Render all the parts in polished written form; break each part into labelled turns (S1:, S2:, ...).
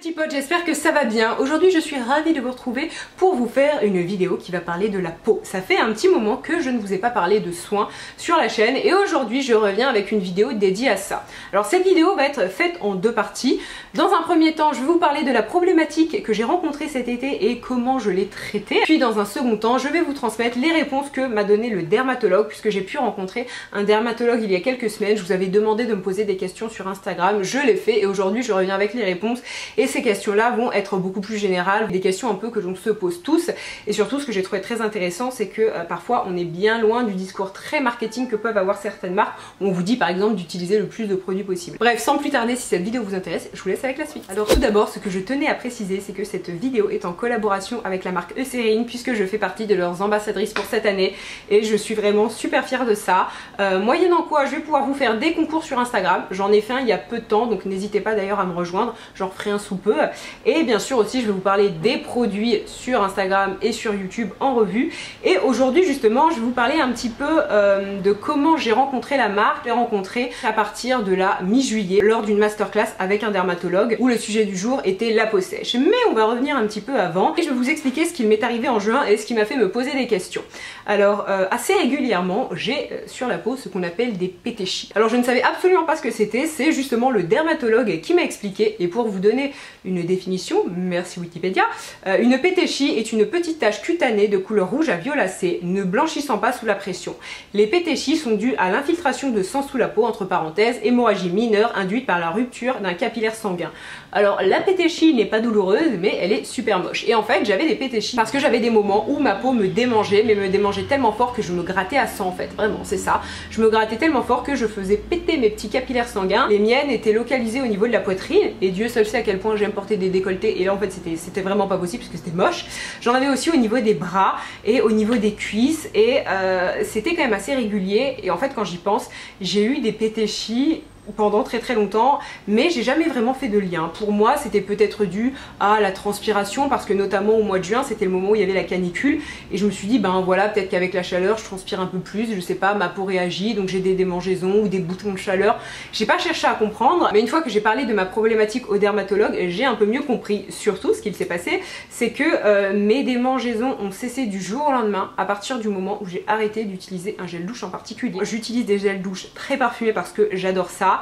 S1: petits potes, j'espère que ça va bien. Aujourd'hui je suis ravie de vous retrouver pour vous faire une vidéo qui va parler de la peau. Ça fait un petit moment que je ne vous ai pas parlé de soins sur la chaîne et aujourd'hui je reviens avec une vidéo dédiée à ça. Alors cette vidéo va être faite en deux parties. Dans un premier temps je vais vous parler de la problématique que j'ai rencontrée cet été et comment je l'ai traitée. Puis dans un second temps je vais vous transmettre les réponses que m'a donné le dermatologue, puisque j'ai pu rencontrer un dermatologue il y a quelques semaines. Je vous avais demandé de me poser des questions sur Instagram, je l'ai fait et aujourd'hui je reviens avec les réponses. Et ces questions-là vont être beaucoup plus générales, des questions un peu que l'on se pose tous. Et surtout, ce que j'ai trouvé très intéressant, c'est que parfois on est bien loin du discours très marketing que peuvent avoir certaines marques, où on vous dit par exemple d'utiliser le plus de produits possible. Bref, sans plus tarder, si cette vidéo vous intéresse, je vous laisse avec la suite. Alors tout d'abord, ce que je tenais à préciser, c'est que cette vidéo est en collaboration avec la marque Eucérine, puisque je fais partie de leurs ambassadrices pour cette année. Et je suis vraiment super fière de ça. Moyennant quoi, je vais pouvoir vous faire des concours sur Instagram. J'en ai fait un il y a peu de temps, donc n'hésitez pas d'ailleurs à me rejoindre. J'en ferai un sous peu. Et bien sûr aussi je vais vous parler des produits sur Instagram et sur YouTube en revue. Et aujourd'hui justement je vais vous parler un petit peu de comment j'ai rencontré la marque. Je l'ai rencontrée à partir de la mi-juillet lors d'une masterclass avec un dermatologue où le sujet du jour était la peau sèche. Mais on va revenir un petit peu avant et je vais vous expliquer ce qui m'est arrivé en juin et ce qui m'a fait me poser des questions. Alors assez régulièrement j'ai sur la peau ce qu'on appelle des pétéchis. Alors je ne savais absolument pas ce que c'était, c'est justement le dermatologue qui m'a expliqué. Et pour vous donner une définition, merci Wikipédia, une pétéchie est une petite tache cutanée de couleur rouge à violacée, ne blanchissant pas sous la pression. Les pétéchis sont dus à l'infiltration de sang sous la peau, entre parenthèses, hémorragie mineure induite par la rupture d'un capillaire sanguin. Alors la pétéchie n'est pas douloureuse, mais elle est super moche. Et en fait j'avais des pétéchis parce que j'avais des moments où ma peau me démangeait, mais me démangeait tellement fort que je me grattais à sang en fait, vraiment c'est ça. Je me grattais tellement fort que je faisais péter mes petits capillaires sanguins. Les miennes étaient localisées au niveau de la poitrine et Dieu seul sait à quel point j'aime porter des décolletés et là en fait c'était vraiment pas possible parce que c'était moche. J'en avais aussi au niveau des bras et au niveau des cuisses et c'était quand même assez régulier. Et en fait quand j'y pense, j'ai eu des pétéchis pendant très longtemps, mais j'ai jamais vraiment fait de lien. Pour moi c'était peut-être dû à la transpiration parce que notamment au mois de juin c'était le moment où il y avait la canicule et je me suis dit ben voilà, peut-être qu'avec la chaleur je transpire un peu plus, je sais pas, ma peau réagit donc j'ai des démangeaisons ou des boutons de chaleur. J'ai pas cherché à comprendre, mais une fois que j'ai parlé de ma problématique au dermatologue, j'ai un peu mieux compris. Surtout ce qu'il s'est passé c'est que mes démangeaisons ont cessé du jour au lendemain à partir du moment où j'ai arrêté d'utiliser un gel douche en particulier. J'utilise des gels douche très parfumés parce que j'adore ça.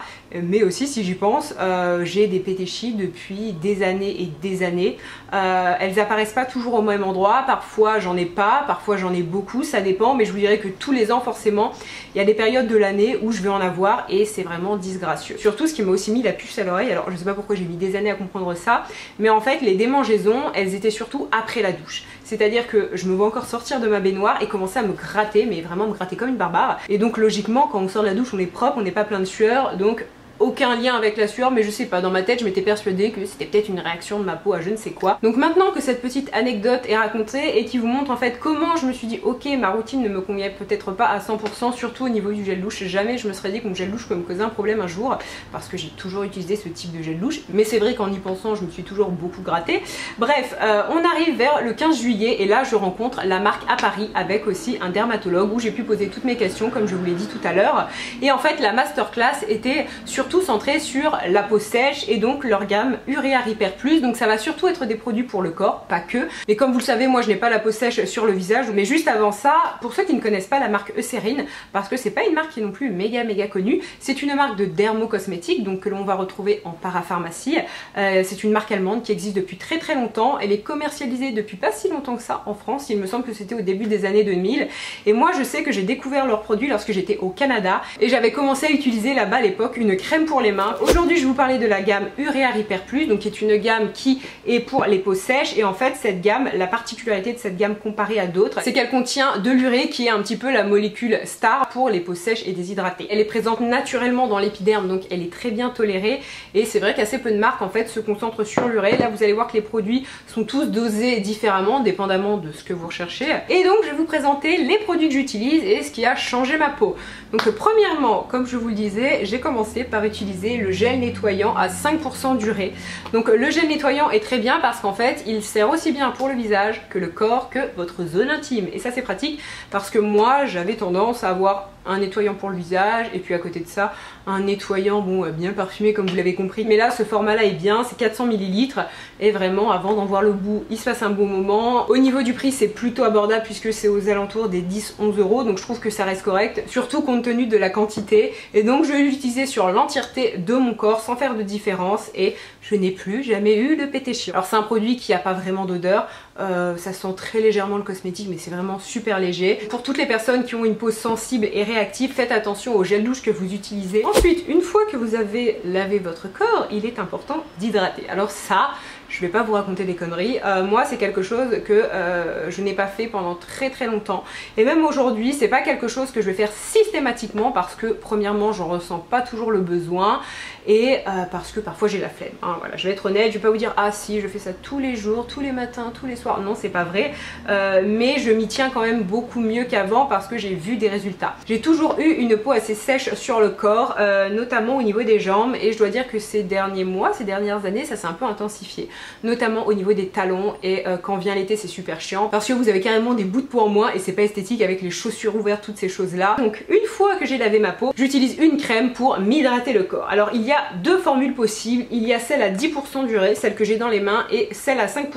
S1: Mais aussi si j'y pense, j'ai des pétéchis depuis des années et des années. Elles apparaissent pas toujours au même endroit, parfois j'en ai pas, parfois j'en ai beaucoup, ça dépend, mais je vous dirais que tous les ans forcément il y a des périodes de l'année où je vais en avoir et c'est vraiment disgracieux. Surtout ce qui m'a aussi mis la puce à l'oreille, alors je sais pas pourquoi j'ai mis des années à comprendre ça, mais en fait les démangeaisons elles étaient surtout après la douche. C'est-à-dire que je me vois encore sortir de ma baignoire et commencer à me gratter, mais vraiment me gratter comme une barbare. Et donc logiquement quand on sort de la douche on est propre, on n'est pas plein de sueur, donc aucun lien avec la sueur, mais je sais pas, dans ma tête je m'étais persuadée que c'était peut-être une réaction de ma peau à je ne sais quoi. Donc maintenant que cette petite anecdote est racontée et qui vous montre en fait comment je me suis dit ok, ma routine ne me convient peut-être pas à 100%, surtout au niveau du gel douche. Jamais je me serais dit que mon gel douche pouvait me causer un problème un jour, parce que j'ai toujours utilisé ce type de gel douche, mais c'est vrai qu'en y pensant je me suis toujours beaucoup grattée. Bref, on arrive vers le 15 juillet et là je rencontre la marque à Paris avec aussi un dermatologue où j'ai pu poser toutes mes questions comme je vous l'ai dit tout à l'heure. Et en fait la masterclass était surtout centré sur la peau sèche et donc leur gamme Urea Repair Plus. Donc ça va surtout être des produits pour le corps, pas que. Mais comme vous le savez, moi je n'ai pas la peau sèche sur le visage. Mais juste avant ça, pour ceux qui ne connaissent pas la marque Eucérine, parce que c'est pas une marque qui est non plus méga connue, c'est une marque de dermocosmétiques donc que l'on va retrouver en parapharmacie. C'est une marque allemande qui existe depuis très longtemps. Elle est commercialisée depuis pas si longtemps que ça en France. Il me semble que c'était au début des années 2000. Et moi je sais que j'ai découvert leurs produits lorsque j'étais au Canada et j'avais commencé à utiliser là-bas à l'époque une crème pour les mains. Aujourd'hui je vais vous parler de la gamme Urea Repair Plus, donc qui est une gamme qui est pour les peaux sèches. Et en fait cette gamme, la particularité de cette gamme comparée à d'autres, c'est qu'elle contient de l'urée qui est un petit peu la molécule star pour les peaux sèches et déshydratées. Elle est présente naturellement dans l'épiderme, donc elle est très bien tolérée et c'est vrai qu'assez peu de marques en fait se concentrent sur l'urée. Là vous allez voir que les produits sont tous dosés différemment dépendamment de ce que vous recherchez. Et donc je vais vous présenter les produits que j'utilise et ce qui a changé ma peau. Donc premièrement, comme je vous le disais, j'ai commencé par utiliser le gel nettoyant à 5% d'urée. Donc le gel nettoyant est très bien parce qu'en fait il sert aussi bien pour le visage que le corps que votre zone intime. Et ça c'est pratique parce que moi j'avais tendance à avoir un nettoyant pour le visage et puis à côté de ça un nettoyant bon bien parfumé comme vous l'avez compris. Mais là ce format là est bien, c'est 400 ml et vraiment avant d'en voir le bout il se passe un bon moment. Au niveau du prix c'est plutôt abordable puisque c'est aux alentours des 10-11 €, donc je trouve que ça reste correct, surtout compte tenu de la quantité. Et donc je vais l'utiliser sur l'entièreté de mon corps sans faire de différence et je n'ai plus jamais eu le pété chiant. Alors c'est un produit qui n'a pas vraiment d'odeur, ça sent très légèrement le cosmétique mais c'est vraiment super léger. Pour toutes les personnes qui ont une peau sensible et réactive, faites attention au gel douche que vous utilisez. Ensuite, une fois que vous avez lavé votre corps, il est important d'hydrater. Alors ça, je vais pas vous raconter des conneries, moi c'est quelque chose que je n'ai pas fait pendant très longtemps et même aujourd'hui c'est pas quelque chose que je vais faire systématiquement parce que premièrement j'en ressens pas toujours le besoin et parce que parfois j'ai la flemme, hein, voilà, je vais être honnête, je vais pas vous dire ah si je fais ça tous les jours, tous les matins, tous les soirs, non c'est pas vrai, mais je m'y tiens quand même beaucoup mieux qu'avant parce que j'ai vu des résultats. J'ai toujours eu une peau assez sèche sur le corps, notamment au niveau des jambes, et je dois dire que ces derniers mois, ces dernières années ça s'est un peu intensifié, notamment au niveau des talons, et quand vient l'été c'est super chiant parce que vous avez carrément des bouts de peau en moins et c'est pas esthétique avec les chaussures ouvertes, toutes ces choses là. Donc une fois que j'ai lavé ma peau, j'utilise une crème pour m'hydrater le corps. Alors il y a deux formules possibles, il y a celle à 10% d'urée, celle que j'ai dans les mains, et celle à 5%.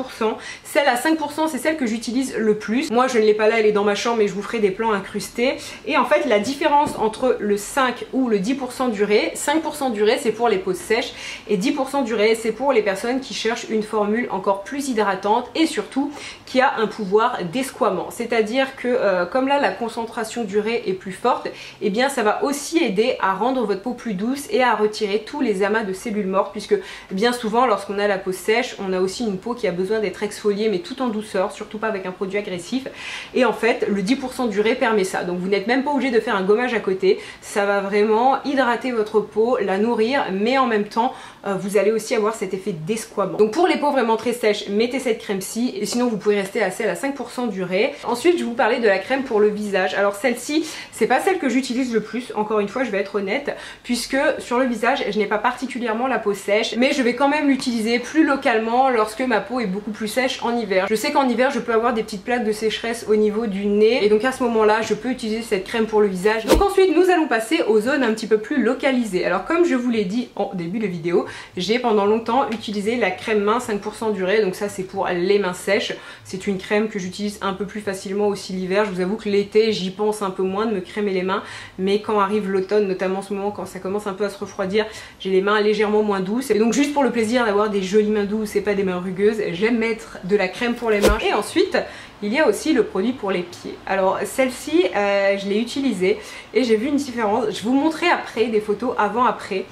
S1: Celle à 5% c'est celle que j'utilise le plus. Moi je ne l'ai pas là, elle est dans ma chambre mais je vous ferai des plans incrustés. Et en fait la différence entre le 5 ou le 10% d'urée, 5% d'urée c'est pour les peaux sèches et 10% d'urée c'est pour les personnes qui cherchent une formule encore plus hydratante et surtout qui a un pouvoir d'esquamment. C'est-à-dire que comme là la concentration d'urée est plus forte, et eh bien ça va aussi aider à rendre votre peau plus douce et à retirer tous les amas de cellules mortes, puisque bien souvent lorsqu'on a la peau sèche, on a aussi une peau qui a besoin d'être exfoliée mais tout en douceur, surtout pas avec un produit agressif. Et en fait le 10% d'urée permet ça, donc vous n'êtes même pas obligé de faire un gommage à côté, ça va vraiment hydrater votre peau, la nourrir, mais en même temps vous allez aussi avoir cet effet d'esquamment. Donc pour les peaux vraiment très sèches, mettez cette crème-ci, et sinon vous pouvez rester à celle à 5% d'urée. Ensuite je vais vous parler de la crème pour le visage. Alors celle-ci c'est pas celle que j'utilise le plus, encore une fois je vais être honnête, puisque sur le visage je n'ai pas particulièrement la peau sèche, mais je vais quand même l'utiliser plus localement lorsque ma peau est beaucoup plus sèche en hiver. Je sais qu'en hiver je peux avoir des petites plaques de sécheresse au niveau du nez, et donc à ce moment là je peux utiliser cette crème pour le visage. Donc ensuite nous allons passer aux zones un petit peu plus localisées. Alors comme je vous l'ai dit en début de vidéo, j'ai pendant longtemps utilisé la crème main 5% d'urée, donc ça c'est pour les mains sèches. C'est une crème que j'utilise un peu plus facilement aussi l'hiver. Je vous avoue que l'été j'y pense un peu moins de me crémer les mains, mais quand arrive l'automne, notamment en ce moment quand ça commence un peu à se refroidir, j'ai les mains légèrement moins douces, et donc juste pour le plaisir d'avoir des jolies mains douces et pas des mains rugueuses, j'aime mettre de la crème pour les mains. Et ensuite il y a aussi le produit pour les pieds. Alors celle-ci je l'ai utilisée et j'ai vu une différence. Je vais vous montrer après des photos avant-après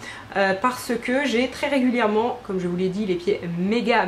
S1: parce que j'ai très régulièrement, comme je vous l'ai dit, les pieds méga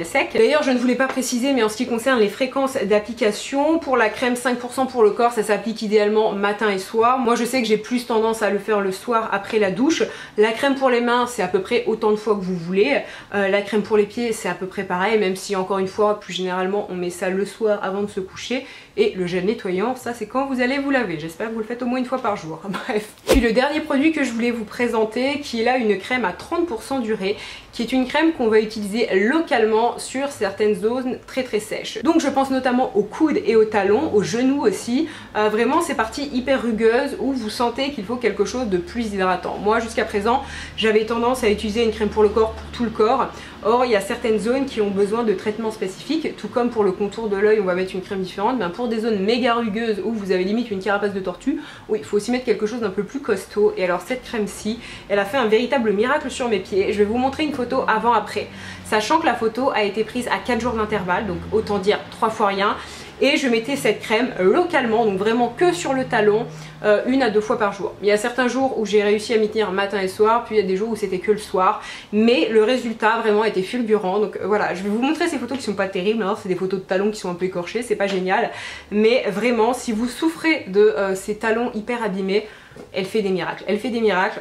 S1: secs. D'ailleurs je ne voulais pas préciser, mais en ce qui concerne les fréquences d'application, pour la crème 5% pour le corps ça s'applique idéalement matin et soir. Moi je sais que j'ai plus tendance à le faire le soir après la douche. La crème pour les mains c'est à peu près autant de fois que vous voulez. La crème pour les pieds c'est à peu près pareil, même si encore une fois plus généralement on met ça le soir avant de se coucher. Et le gel nettoyant, ça c'est quand vous allez vous laver. J'espère que vous le faites au moins une fois par jour. Bref. Puis le dernier produit que je voulais vous présenter, qui est là une crème à 30% d'urée, qui est une crème qu'on va utiliser localement sur certaines zones très sèches. Donc je pense notamment aux coudes et aux talons, aux genoux aussi. Vraiment ces parties hyper rugueuses où vous sentez qu'il faut quelque chose de plus hydratant. Moi jusqu'à présent j'avais tendance à utiliser une crème pour le corps pour tout le corps. Or il y a certaines zones qui ont besoin de traitements spécifiques, tout comme pour le contour de l'œil on va mettre une crème différente. Ben pour des zones méga rugueuses où vous avez limite une carapace de tortue, oui il faut aussi mettre quelque chose d'un peu plus costaud. Et alors cette crème-ci, elle a fait un véritable miracle sur mes pieds. Je vais vous montrer une photo avant-après, sachant que la photo a été prise à 4 jours d'intervalle, donc autant dire 3 fois rien. Et je mettais cette crème localement, donc vraiment que sur le talon, 1 à 2 fois par jour. Il y a certains jours où j'ai réussi à m'y tenir matin et soir, puis il y a des jours où c'était que le soir, mais le résultat vraiment était fulgurant. Donc voilà, je vais vous montrer ces photos qui sont pas terribles, hein. C'est des photos de talons qui sont un peu écorchés, c'est pas génial, mais vraiment si vous souffrez de ces talons hyper abîmés, elle fait des miracles, elle fait des miracles.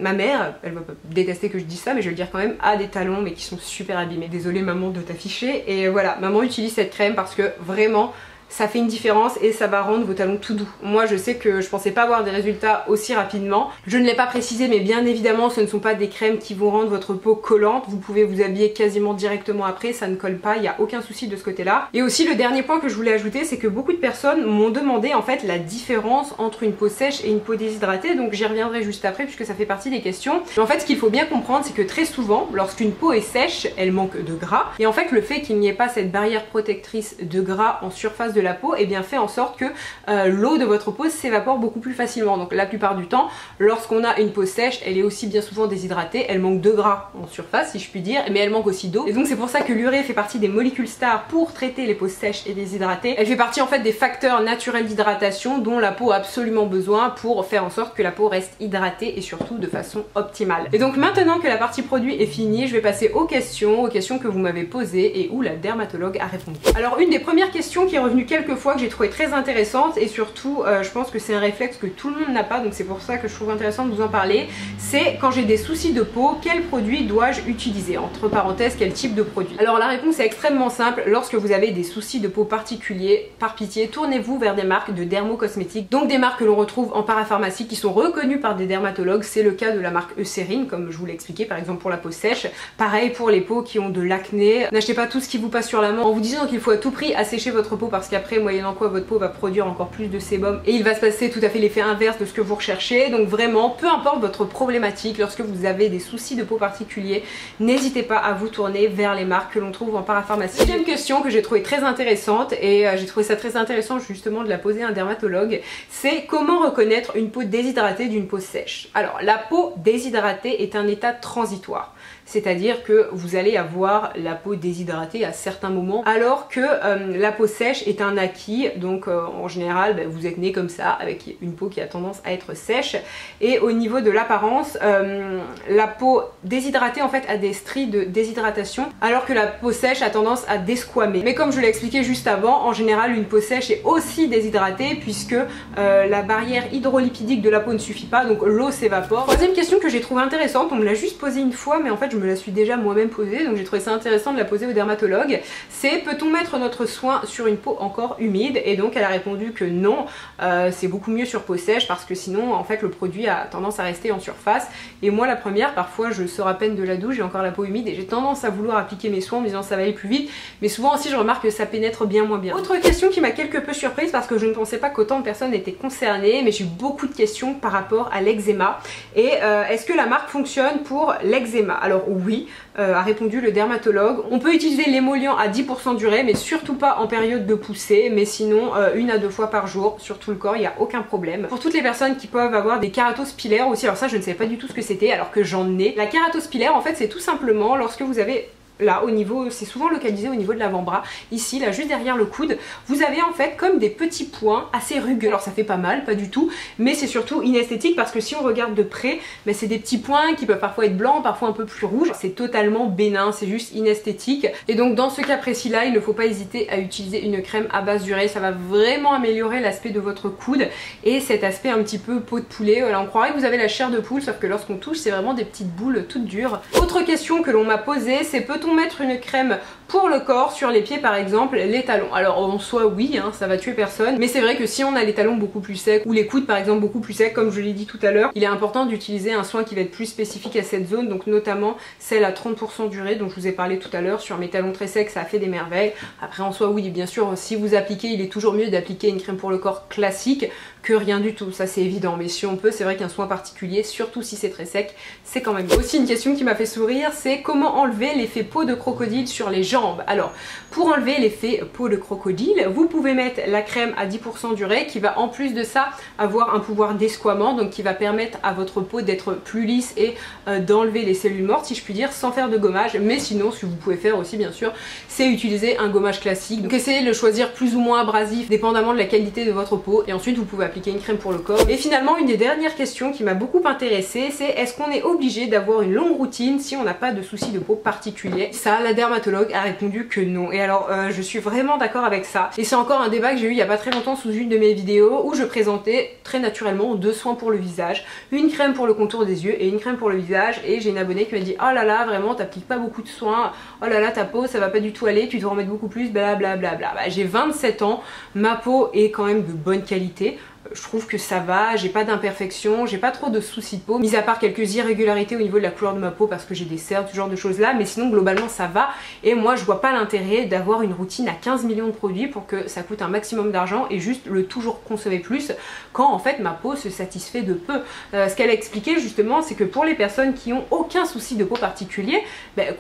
S1: Ma mère, elle va détester que je dise ça, mais je vais le dire quand même, a des talons mais qui sont super abîmés. Désolée maman de t'afficher. Et voilà, maman utilise cette crème parce que vraiment ça fait une différence et ça va rendre vos talons tout doux. Moi je sais que je pensais pas avoir des résultats aussi rapidement. Je ne l'ai pas précisé mais bien évidemment ce ne sont pas des crèmes qui vont rendre votre peau collante. Vous pouvez vous habiller quasiment directement après, ça ne colle pas, il n'y a aucun souci de ce côté là. Et aussi le dernier point que je voulais ajouter, c'est que beaucoup de personnes m'ont demandé en fait la différence entre une peau sèche et une peau déshydratée, donc j'y reviendrai juste après puisque ça fait partie des questions. Mais en fait ce qu'il faut bien comprendre, c'est que très souvent lorsqu'une peau est sèche, elle manque de gras et en fait le fait qu'il n'y ait pas cette barrière protectrice de gras en surface de la peau, et bien fait en sorte que l'eau de votre peau s'évapore beaucoup plus facilement. Donc la plupart du temps lorsqu'on a une peau sèche, elle est aussi bien souvent déshydratée, elle manque de gras en surface si je puis dire, mais elle manque aussi d'eau, et donc c'est pour ça que l'urée fait partie des molécules stars pour traiter les peaux sèches et déshydratées. Elle fait partie en fait des facteurs naturels d'hydratation dont la peau a absolument besoin pour faire en sorte que la peau reste hydratée et surtout de façon optimale. Et donc maintenant que la partie produit est finie, je vais passer aux questions que vous m'avez posées et où la dermatologue a répondu. Alors une des premières questions qui est revenue quelques fois, que j'ai trouvé très intéressante, et surtout je pense que c'est un réflexe que tout le monde n'a pas, donc c'est pour ça que je trouve intéressant de vous en parler, c'est quand j'ai des soucis de peau, quel produit dois-je utiliser? Entre parenthèses, quel type de produit? Alors la réponse est extrêmement simple. Lorsque vous avez des soucis de peau particuliers, par pitié, tournez-vous vers des marques de dermocosmétiques, donc des marques que l'on retrouve en parapharmacie qui sont reconnues par des dermatologues. C'est le cas de la marque Eucérine, comme je vous l'ai expliqué, par exemple pour la peau sèche. Pareil pour les peaux qui ont de l'acné. N'achetez pas tout ce qui vous passe sur la main en vous disant qu'il faut à tout prix assécher votre peau, parce qu'après, moyennant quoi, votre peau va produire encore plus de sébum et il va se passer tout à fait l'effet inverse de ce que vous recherchez. Donc vraiment, peu importe votre problématique, lorsque vous avez des soucis de peau particuliers, n'hésitez pas à vous tourner vers les marques que l'on trouve en parapharmacie. Deuxième question que j'ai trouvée très intéressante, et j'ai trouvé ça très intéressant justement de la poser à un dermatologue, c'est comment reconnaître une peau déshydratée d'une peau sèche. Alors la peau déshydratée est un état transitoire. C'est-à-dire que vous allez avoir la peau déshydratée à certains moments, alors que la peau sèche est un acquis. Donc en général, vous êtes né comme ça, avec une peau qui a tendance à être sèche. Et au niveau de l'apparence, la peau déshydratée en fait a des stries de déshydratation, alors que la peau sèche a tendance à desquamer. Mais comme je l'ai expliqué juste avant, en général une peau sèche est aussi déshydratée, puisque la barrière hydrolipidique de la peau ne suffit pas, donc l'eau s'évapore. Troisième question que j'ai trouvée intéressante, on me l'a juste posée une fois, mais en fait je me la suis déjà moi-même posée, donc j'ai trouvé ça intéressant de la poser au dermatologue. C'est: peut-on mettre notre soin sur une peau encore humide? Et donc elle a répondu que non, c'est beaucoup mieux sur peau sèche, parce que sinon en fait le produit a tendance à rester en surface. Et moi la première, parfois je sors à peine de la douche, j'ai encore la peau humide et j'ai tendance à vouloir appliquer mes soins en me disant ça va aller plus vite, mais souvent aussi je remarque que ça pénètre bien moins bien. Autre question qui m'a quelque peu surprise, parce que je ne pensais pas qu'autant de personnes étaient concernées, mais j'ai eu beaucoup de questions par rapport à l'eczéma. Et est-ce que la marque fonctionne pour l'eczéma? Alors oui, a répondu le dermatologue. On peut utiliser l'émollient à 10% d'urée, mais surtout pas en période de poussée, mais sinon 1 à 2 fois par jour sur tout le corps, il n'y a aucun problème. Pour toutes les personnes qui peuvent avoir des kératoses pilaires aussi, alors ça je ne savais pas du tout ce que c'était alors que j'en ai. La kératose pilaire en fait c'est tout simplement lorsque vous avez là au niveau, c'est souvent localisé au niveau de l'avant-bras, ici là juste derrière le coude, vous avez en fait comme des petits points assez rugueux. Alors ça fait pas mal, pas du tout, mais c'est surtout inesthétique, parce que si on regarde de près, c'est des petits points qui peuvent parfois être blancs, parfois un peu plus rouges. C'est totalement bénin, c'est juste inesthétique. Et donc dans ce cas précis là, il ne faut pas hésiter à utiliser une crème à base d'urée. Ça va vraiment améliorer l'aspect de votre coude et cet aspect un petit peu peau de poulet. Voilà, on croirait que vous avez la chair de poule, sauf que lorsqu'on touche, c'est vraiment des petites boules toutes dures. Autre question que l'on m'a posée, c'est: peut-on mettre une crème pour le corps sur les pieds, par exemple les talons? Alors en soi oui, ça va tuer personne, mais c'est vrai que si on a les talons beaucoup plus secs ou les coudes par exemple beaucoup plus secs, comme je l'ai dit tout à l'heure, il est important d'utiliser un soin qui va être plus spécifique à cette zone, donc notamment celle à 30% d'urée dont je vous ai parlé tout à l'heure. Sur mes talons très secs ça a fait des merveilles. Après en soi oui, bien sûr, si vous appliquez, il est toujours mieux d'appliquer une crème pour le corps classique que rien du tout, ça c'est évident, mais si on peut, c'est vrai qu'un soin particulier, surtout si c'est très sec, c'est quand même mieux. Aussi une question qui m'a fait sourire, c'est comment enlever l'effet peau de crocodile sur les jambes. Alors pour enlever l'effet peau de crocodile, vous pouvez mettre la crème à 10% d'urée qui va en plus de ça avoir un pouvoir d'esquamment, donc qui va permettre à votre peau d'être plus lisse et d'enlever les cellules mortes si je puis dire, sans faire de gommage. Mais sinon ce que vous pouvez faire aussi bien sûr, c'est utiliser un gommage classique, donc essayez de le choisir plus ou moins abrasif dépendamment de la qualité de votre peau, et ensuite vous pouvez appliquer une crème pour le corps. Et finalement une des dernières questions qui m'a beaucoup intéressée, c'est: est-ce qu'on est obligé d'avoir une longue routine si on n'a pas de soucis de peau particuliers? Ça la dermatologue a répondu que non. Et alors je suis vraiment d'accord avec ça. Et c'est encore un débat que j'ai eu il y a pas très longtemps sous une de mes vidéos où je présentais très naturellement 2 soins pour le visage, une crème pour le contour des yeux et une crème pour le visage. Et j'ai une abonnée qui m'a dit oh là là, vraiment t'appliques pas beaucoup de soins, oh là là ta peau ça va pas du tout aller, tu dois en mettre beaucoup plus, blablabla. Bah, j'ai 27 ans, ma peau est quand même de bonne qualité. Je trouve que ça va, j'ai pas d'imperfections, j'ai pas trop de soucis de peau, mis à part quelques irrégularités au niveau de la couleur de ma peau parce que j'ai des cernes, ce genre de choses là, mais sinon globalement ça va. Et moi je vois pas l'intérêt d'avoir une routine à 15 millions de produits pour que ça coûte un maximum d'argent et juste le toujours consommer plus quand en fait ma peau se satisfait de peu. Ce qu'elle a expliqué justement, c'est que pour les personnes qui ont aucun souci de peau particulier,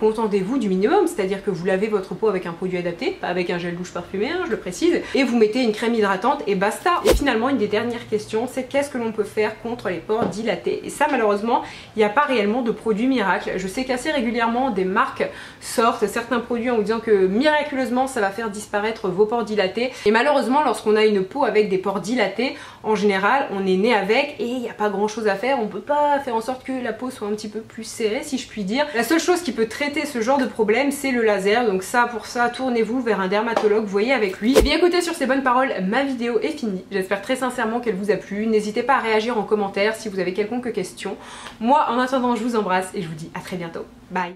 S1: contentez-vous du minimum, c'est-à-dire que vous lavez votre peau avec un produit adapté, pas avec un gel douche parfumé, hein, je le précise, et vous mettez une crème hydratante et basta. Et finalement une des dernière question, c'est qu'est-ce que l'on peut faire contre les pores dilatés. Et ça malheureusement il n'y a pas réellement de produit miracle. Je sais qu'assez régulièrement des marques sortent certains produits en vous disant que miraculeusement ça va faire disparaître vos pores dilatés, et malheureusement lorsqu'on a une peau avec des pores dilatés, en général on est né avec et il n'y a pas grand chose à faire. On peut pas faire en sorte que la peau soit un petit peu plus serrée si je puis dire. La seule chose qui peut traiter ce genre de problème c'est le laser, donc ça pour ça tournez-vous vers un dermatologue, voyez avec lui. Et bien écoutez, sur ces bonnes paroles ma vidéo est finie, j'espère très sincèrement qu'elle vous a plu. N'hésitez pas à réagir en commentaire si vous avez quelconque question. Moi en attendant je vous embrasse et je vous dis à très bientôt. Bye.